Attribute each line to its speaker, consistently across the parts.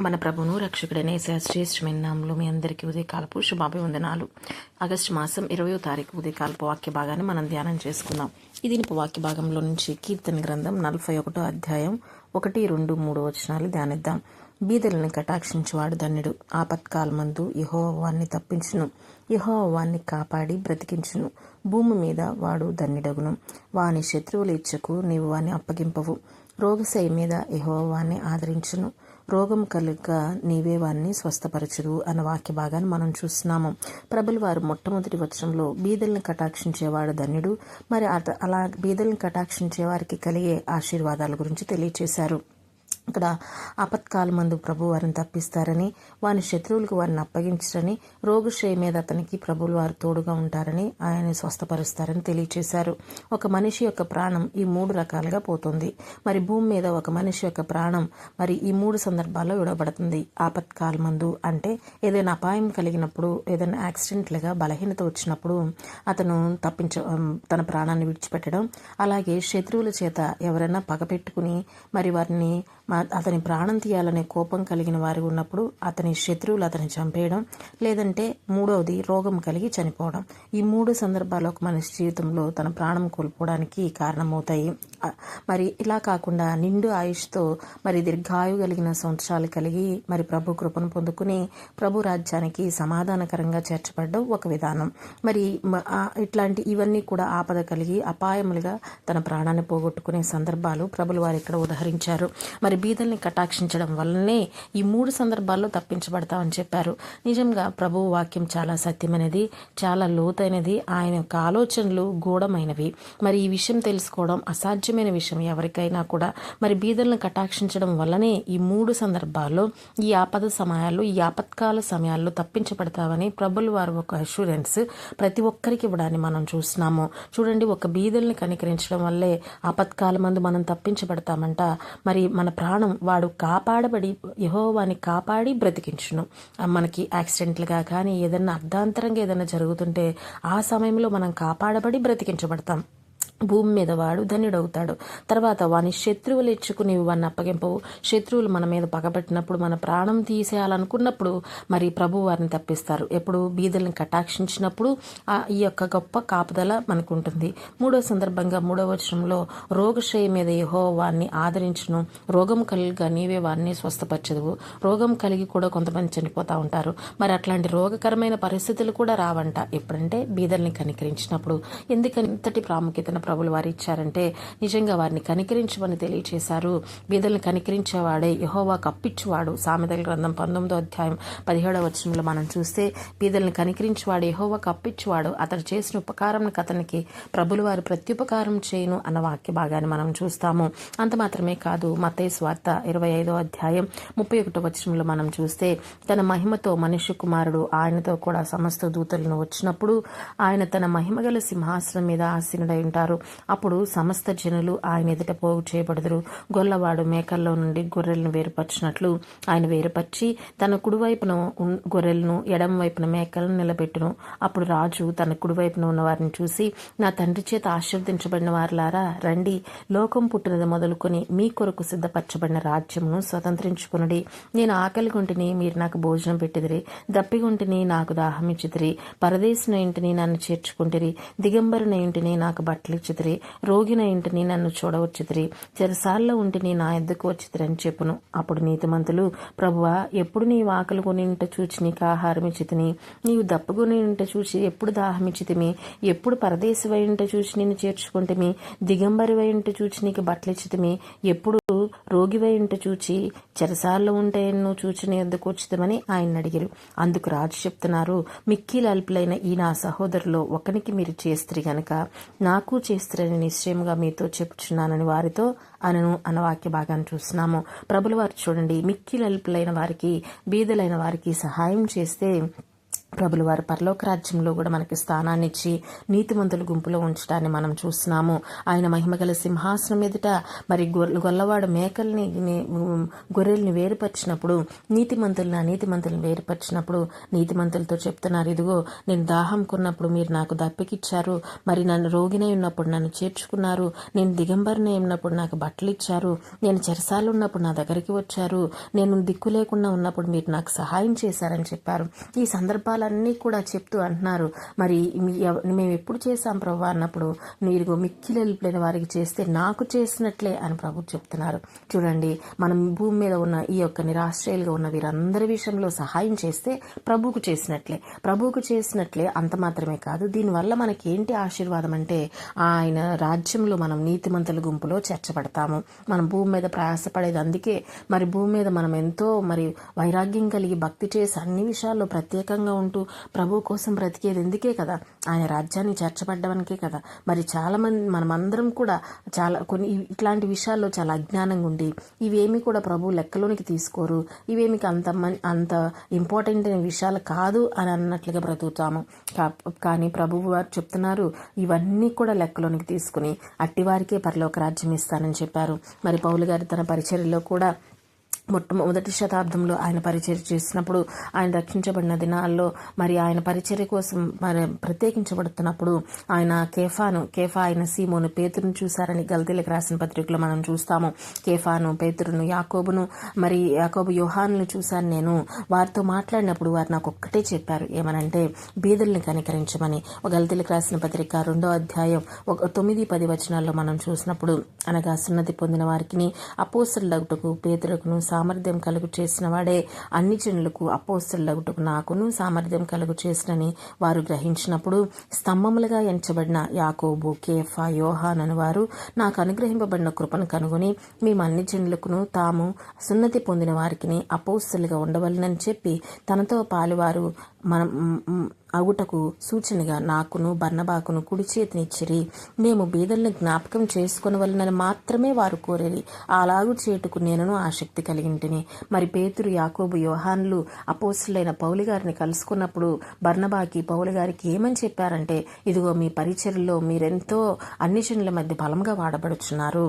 Speaker 1: మన ప్రభువును రక్షకుడైన యేసయ్య శ్రేష్టమైన నామములో మీ అందరికీ ఉదయకాలపు శుభాభివందనాలు. ఆగస్టు మాసం 20వ తారీఖు ఉదయకాలపు వాక్య భాగాన్ని మనం ధ్యానం చేసుకుందాం. ఈ దినపు వాక్య భాగంలో నుంచి కీర్తన గ్రంథం 41వ అధ్యాయం 1, 2, 3 వచనాలు ధ్యానిద్దాం. బీదలను కటాక్షించువాడు ధన్యుడు. ఆపత్కాలమందు యెహోవా వాణ్ణి తప్పించును. యెహోవా వాణ్ణి కాపాడి బ్రతికించును. భూమి మీద వాడు ధన్యుడగును. వాని శత్రువుల ఇచ్చకు నీవు వాణ్ణి అప్పగింపవు. రోగశయ మీద యెహోవా వాణ్ణి ఆదరించును. రోగం కలుగ నీవే వారిని స్వస్థపరచుదు అన్న వాక్య భాగాన్ని మనం చూస్తున్నాము. ప్రభులు వారు మొట్టమొదటి వచనంలో బీదలను కటాక్షించేవాడు ధన్యుడు, మరి అలా బీదలను కటాక్షించే వారికి కలిగే ఆశీర్వాదాల గురించి తెలియచేశారు. ఇక్కడ ఆపత్కాలమందు ప్రభు వారిని తప్పిస్తారని, వాని శత్రువులకు వారిని అప్పగించరని, రోగశ్రేయ మీద అతనికి ప్రభువులు వారు తోడుగా ఉంటారని, ఆయన స్వస్థపరుస్తారని తెలియచేశారు. ఒక మనిషి యొక్క ప్రాణం ఈ 3 రకాలుగా పోతుంది. మరి భూమి మీద ఒక మనిషి యొక్క ప్రాణం మరి ఈ 3 సందర్భాల్లో విడవబడుతుంది. ఆపత్కాలమందు అంటే ఏదైనా అపాయం కలిగినప్పుడు, ఏదైనా యాక్సిడెంట్లుగా బలహీనత వచ్చినప్పుడు అతను తన ప్రాణాన్ని విడిచిపెట్టడం. అలాగే శత్రువుల చేత ఎవరైనా పగపెట్టుకుని మరి వారిని అతని ప్రాణం తీయాలనే కోపం కలిగిన వారు ఉన్నప్పుడు అతని శత్రువులు అతని చంపేయడం, లేదంటే మూడవది రోగం కలిగి చనిపోవడం. ఈ 3 సందర్భాలు ఒక మనిషి జీవితంలో తన ప్రాణం కోల్పోవడానికి కారణమవుతాయి. మరి ఇలా కాకుండా నిండు ఆయుష్తో మరి దీర్ఘాయు కలిగిన సంవత్సరాలు కలిగి మరి ప్రభు కృపను పొందుకుని ప్రభు రాజ్యానికి సమాధానకరంగా చేర్చబడ్డం ఒక విధానం. మరి ఇవన్నీ కూడా ఆపద కలిగి అపాయములుగా తన ప్రాణాన్ని పోగొట్టుకునే సందర్భాలు ప్రభులు వారు ఇక్కడ ఉదహరించారు. మరి బీదల్ని కటాక్షించడం వల్లనే ఈ 3 సందర్భాల్లో తప్పించబడతామని చెప్పారు. నిజంగా ప్రభువు వాక్యం చాలా సత్యమైనది, చాలా లోతైనది, ఆయన యొక్క ఆలోచనలు గూఢమైనవి. మరి ఈ విషయం తెలుసుకోవడం అసాధ్యమైన విషయం ఎవరికైనా కూడా. మరి బీదల్ని కటాక్షించడం వల్లనే ఈ 3 సందర్భాల్లో ఈ ఆపద సమయాల్లో, ఈ ఆపత్కాల సమయాల్లో తప్పించబడతామని ప్రభులు వారు ఒక అష్యూరెన్స్ ప్రతి ఒక్కరికి ఇవ్వడాన్ని మనం చూస్తున్నాము. చూడండి, ఒక బీదల్ని కనికరించడం వల్లే ఆపత్కాలమందు మనం తప్పించబడతామంట. మరి మన ప్రాణం వాడు కాపాడబడి యెహోవాని కాపాడి బ్రతికించును. మనకి యాక్సిడెంట్లుగా కానీ ఏదైనా అర్ధాంతరంగా ఏదైనా జరుగుతుంటే ఆ సమయంలో మనం కాపాడబడి బ్రతికించబడతాం. భూమి మీద వాడు ధన్యుడవుతాడు. తర్వాత వాని శత్రువులు ఇచ్చుకుని వాడిని అప్పగింపవు. శత్రువులు మన మీద పగబట్టినప్పుడు, మన ప్రాణం తీసేయాలనుకున్నప్పుడు మరి ప్రభు వారిని తప్పిస్తారు. ఎప్పుడు బీదలను కటాక్షించినప్పుడు ఈ యొక్క గొప్ప కాపుదల మనకు ఉంటుంది. 3వ సందర్భంగా 3వ వచనంలో రోగశ్రేయ మీద యెహోవా వారిని ఆదరించును. రోగం కలిగిగా నీవే వారిని స్వస్థపరచదువు. రోగం కలిగి కూడా కొంతమంది చనిపోతూ ఉంటారు. మరి అట్లాంటి రోగకరమైన పరిస్థితులు కూడా రావంట ఎప్పుడంటే బీదల్ని కనికరించినప్పుడు. ఎందుకని ఇంతటి ప్రాముఖ్యతను ప్రభులు వారు ఇచ్చారంటే నిజంగా వారిని కనికరించమని తెలియచేశారు. బీదల్ని కనికరించేవాడే యెహోవాకు అప్పిచ్చువాడు. సామెతల గ్రంథం 19వ అధ్యాయం 17వ వచనంలో మనం చూస్తే బీదల్ని కనికరించేవాడు యెహోవాకు అప్పిచ్చువాడు. అతడు చేసిన ఉపకారంకి అతనికి ప్రభులు వారు ప్రత్యుపకారం చేయను అన్న వాక్య భాగాన్ని మనం చూస్తాము. అంత మాత్రమే కాదు, మత్తయి సువార్త 25వ అధ్యాయం 31వ వచనంలో మనం చూస్తే తన మహిమతో మనుష్య కుమారుడు ఆయనతో కూడా సమస్త దూతలను వచ్చినప్పుడు ఆయన తన మహిమగల సింహాసనం మీద ఆసీనుడై ఉంటారు. అప్పుడు సమస్త జనులు ఆయన ఎదుట పోగు చేయబడుదురు. గొల్లవాడు మేకల్లో నుండి గొర్రెలను వేరుపరిచినట్లు ఆయన వేరుపరిచి తన కుడివైపున గొర్రెలను ఎడమ వైపున మేకలను నిలబెట్టును. అప్పుడు రాజు తన కుడివైపున ఉన్న వారిని చూసి, నా తండ్రి చేత ఆశీర్వదించబడిన వారులారా రండి, లోకం పుట్టినది మొదలుకొని మీ కొరకు సిద్ధపరచబడిన రాజ్యమును స్వతంత్రించుకునుడి. నేను ఆకలిగొంటిని, మీరు నాకు భోజనం పెట్టిదిరి. దప్పిగొంటిని, నాకు దాహం ఇచ్చితిరి. పరదేశిన ఇంటిని నన్ను చేర్చుకుంటిరి. దిగంబరిన ఇంటిని నాకు బట్టలు ఇచ్చితిరి. రోగిన ఇంటిని నన్ను చూడవచ్చితిరి. చెరసాల్లో ఉంటిని నా ఎద్దుకు వచ్చితిరి అని చెప్పును. అప్పుడు నీతిమంతులు, ప్రభువా, ఎప్పుడు నీ ఆకలి కొని ఇంట చూచి నీకు ఆహారం ఇచ్చితిని? నీవు దప్పుకొని ఇంట చూచి ఎప్పుడు దాహం ఇచ్చితిమి? ఎప్పుడు పరదేశివై ఇంట చూచి నిన్ను చేర్చుకుంటమి? దిగంబరివై ఇంట చూచి నీకు బట్టలు ఇచ్చితిమి? ఎప్పుడు రోగివై ఇంట చూచి చెరసాల్లో ఉంటే నువ్వు చూచి నీ ఎద్దుకు వచ్చితమని ఆయన అడిగారు. అందుకు రాజు చెప్తున్నారు, మిక్కిలి అల్పులైన ఈ నా సహోదరులో ఒకనికి మీరు చేస్త్రి గనక నాకు చేస్తారని నిశ్చయంగా మీతో చెప్పుచున్నానని వారితో అనను అన్న వాక్య భాగాన్ని చూస్తున్నాము. ప్రభుల వారు చూడండి, మిక్కిలి అల్పులైన వారికి, బీదలైన వారికి సహాయం చేస్తే ప్రభులు వారి పరలోక రాజ్యంలో కూడా మనకి స్థానాన్ని ఇచ్చి నీతిమంతుల గుంపులో ఉంచడాన్ని మనం చూస్తున్నాము. ఆయన మహిమగల సింహాసనం ఎదుట మరి గొల్లవాడు గొర్రెల్ని వేరుపరిచినప్పుడు నీతిమంతులను వేరుపరిచినప్పుడు నీతిమంతులతో చెప్తున్నారు, ఇదిగో నేను దాహం కొన్నప్పుడు మీరు నాకు దప్పికిచ్చారు, మరి నన్ను రోగినై ఉన్నప్పుడు నన్ను చేర్చుకున్నారు, నేను దిగంబరినై ఉన్నప్పుడు నాకు బట్టలు ఇచ్చారు, నేను చెరసాలు ఉన్నప్పుడు నా దగ్గరికి వచ్చారు, నేను దిక్కు లేకుండా ఉన్నప్పుడు మీరు నాకు సహాయం చేశారని చెప్పారు. ఈ సందర్భాలన్నీ కూడా చెప్తూ అంటున్నారు, మరి మేము ఎప్పుడు చేశాం ప్రభు అన్నప్పుడు మీరు మిక్కిలి వెళ్ళిపోయిన వారికి చేస్తే నాకు చేసినట్లే అని ప్రభు చెప్తున్నారు. చూడండి, మనం భూమి మీద ఉన్న ఈ యొక్క నిరాశ్రయులుగా ఉన్న వీరందరి విషయంలో సహాయం చేస్తే ప్రభువుకు చేసినట్లే. అంత మాత్రమే కాదు, దీనివల్ల మనకి ఏంటి ఆశీర్వాదం అంటే ఆయన రాజ్యంలో మనం నీతిమంతుల గుంపులో చేర్చబడతాము. మనం భూమి మీద ప్రయాసపడేది అందుకే. మరి భూమి మీద మనం ఎంతో మరి వైరాగ్యం కలిగి భక్తి చేసి అన్ని విషయాల్లో ప్రత్యేకంగా ఉంటూ ప్రభు కోసం బ్రతికేది ఎందుకే కదా, ఆయన రాజ్యాన్ని చేర్చబడ్డవనికే కదా. మరి చాలామంది మనమందరం కూడా కొన్ని ఇట్లాంటి విషయాల్లో చాలా అజ్ఞానంగా ఉండి ఇవేమి కూడా ప్రభు లెక్కలోనికి తీసుకోరు, ఇవేమి అంత ఇంపార్టెంట్ అయిన విషయాలు కాదు అని అన్నట్లుగా బ్రతుకుతాము. కానీ ప్రభువు వారు చెప్తున్నారు, ఇవన్నీ కూడా లెక్కలోనికి తీసుకుని అట్టివారికే పరలోక రాజ్యం ఇస్తానని చెప్పారు. మరి పౌలు గారు తన పరిచర్యలో కూడా మొదటి శతాబ్దంలో ఆయన పరిచర్య చేసినప్పుడు, ఆయన రక్షించబడిన దినాల్లో మరి ఆయన పరిచర్య కోసం మరి ప్రత్యేకించబడుతున్నప్పుడు ఆయన కేఫా అయిన సీమోను పేతురును చూశారని గల్తీలకు రాసిన పత్రికలో మనం చూస్తాము. కేఫాను, పేతురును, యాకోబు యోహానును చూశాను నేను. వారితో మాట్లాడినప్పుడు వారు నాకు ఒక్కటే చెప్పారు, ఏమనంటే బీదల్ని కనికరించమని. గల్తీలకు రాసిన పత్రిక 2వ అధ్యాయం 9-10 వచనాల్లో మనం చూసినప్పుడు, అనగా సున్నతి పొందిన వారికి అపోస్తలుడగుటకు పేతురుకును సామర్థ్యం కలుగు చేసిన వాడే అన్ని జనులకు అపోస్తలుడగుటకు నాకును సామర్థ్యం కలుగు చేసినని వారు గ్రహించినప్పుడు, స్తంభములుగా ఎంచబడిన యాకోబు, కేఫా, యోహాను అను వారు నాకు అనుగ్రహింపబడిన కృపను కనుగొని మేము అన్ని జనులకును తాము సున్నతి పొందిన వారికి అపోస్తలుగా ఉండవలనని చెప్పి తనతో పాలువారు అగుటకు సూచనగా నాకును బర్నబాకును కుడి చేతినిచ్చిరి. మేము బీదలను జ్ఞాపకం చేసుకొనవలనని మాత్రమే వారు కోరేరి. అలాగు చేటుకు నేనును ఆసక్తి కలిగింటిని. మరి పేతురు, యాకోబు, యోహాన్లు అపోస్తులైన పౌలు గారిని కలుసుకున్నప్పుడు బర్నబాకి, పౌలు గారికి ఏమని చెప్పారంటే, ఇదిగో మీ పరిచర్యలో మీరెంతో అన్ని జనుల మధ్య బలంగా వాడబడుచున్నారు.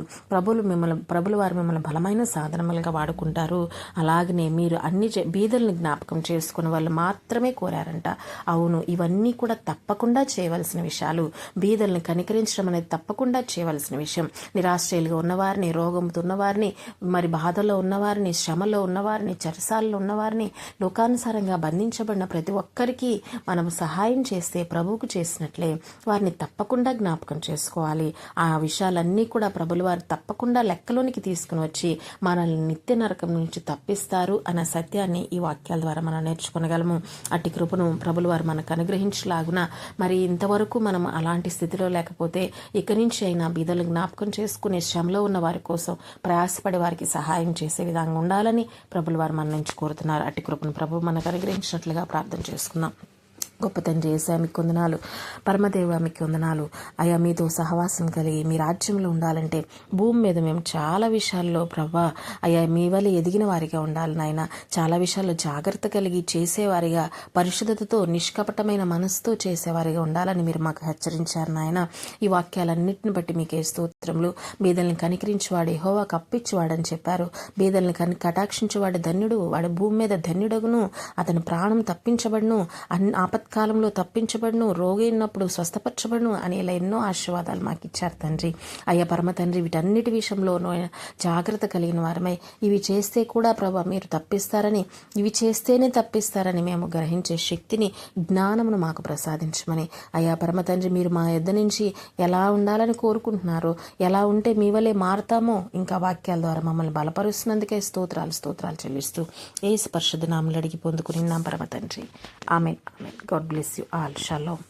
Speaker 1: ప్రభులు వారు మిమ్మల్ని బలమైన సాధనములుగా వాడుకుంటారు. అలాగనే మీరు అన్ని బీదలను జ్ఞాపకం చేసుకున్న వాళ్ళు మాత్రమే కోరారంట. అవును, ఇవన్నీ కూడా తప్పకుండా చేయవలసిన విషయాలు. బీదల్ని కనికరించడం అనేది తప్పకుండా చేయవలసిన విషయం. నిరాశ్రయులుగా ఉన్నవారిని, రోగంతో ఉన్నవారిని, మరి బాధలో ఉన్నవారిని, శ్రమలో ఉన్నవారిని, చెరసాలలో ఉన్నవారిని, లోకానుసారంగా బంధించబడిన ప్రతి ఒక్కరికి మనం సహాయం చేస్తే ప్రభువుకు చేసినట్లే వారిని తప్పకుండా జ్ఞాపకం చేసుకోవాలి. ఆ విషయాలన్నీ కూడా ప్రభులు వారు తప్పకుండా లెక్కలోనికి తీసుకుని వచ్చి మనల్ని నిత్య నరకం నుంచి తప్పిస్తారు అన్న సత్యాన్ని ఈ వాక్యాల ద్వారా మనం నేర్చుకోగలము. అట్టి కృపను ప్రభులు వారు మనకు అనుగ్రహించలాగున, మరి ఇంతవరకు మనం అలాంటి స్థితిలో లేకపోతే ఇక నుంచి అయినా బీదలు జ్ఞాపకం చేసుకునే శ్రమలో ఉన్న వారి కోసం ప్రయాసపడే వారికి సహాయం చేసే విధంగా ఉండాలని ప్రభులు వారు మన నుంచి కోరుతున్నారు. అట్టి కృపను ప్రభు మనకు అనుగ్రహించినట్లుగా ప్రార్థన చేసుకుందాం. గొప్ప తండ్రి యేసయ్య మీకు వందనాలు, పరమదేవ మీకు వందనాలు. అయ్యా, మీతో సహవాసం కలిగి మీ రాజ్యంలో ఉండాలంటే భూమి మీద మేము చాలా విషయాల్లో ప్రభా అయ్యా మీ వల్ల ఎదిగిన వారిగా ఉండాలి నాయన. చాలా విషయాల్లో జాగ్రత్త కలిగి చేసేవారిగా, పరిశుద్ధతతో నిష్కపటమైన మనసుతో చేసేవారిగా ఉండాలని మీరు మాకు హెచ్చరించారు నాయన. ఈ వాక్యాలన్నింటిని బట్టి మీకే స్తోత్రములు. బీదల్ని కనికరించేవాడు యెహోవాకు అప్పిచ్చువాడని చెప్పారు. బీదల్ని కటాక్షించేవాడు ధన్యుడు, వాడు భూమి మీద ధన్యుడగును, అతని ప్రాణం తప్పించబడును, ఆపత్కాలంలో తప్పించబడును, రోగి ఉన్నప్పుడు స్వస్థపరచబడును అని ఇలా ఎన్నో ఆశీర్వాదాలు మాకు ఇచ్చారు తండ్రి. అయ్యా పరమ తండ్రి, వీటన్నిటి విషయంలో జాగ్రత్త కలిగిన వారమై ఇవి చేస్తే కూడా ప్రభా మీరు తప్పిస్తారని, ఇవి చేస్తేనే తప్పిస్తారని మేము గ్రహించే శక్తిని, జ్ఞానమును మాకు ప్రసాదించమని. అయ్యా పరమ తండ్రి, మీరు మా యొద్ద నుంచి ఎలా ఉండాలని కోరుకుంటున్నారో, ఎలా ఉంటే మీ వల్లే మారుతామో ఇంకా వాక్యాల ద్వారా మమ్మల్ని బలపరుస్తున్నందుకే స్తోత్రాలు చెల్లిస్తూ యేసు పరిశుద్ధ నామములో అడిగి పొందుకుని పరమ తండ్రి. ఆమేన్. God bless you all. Shalom.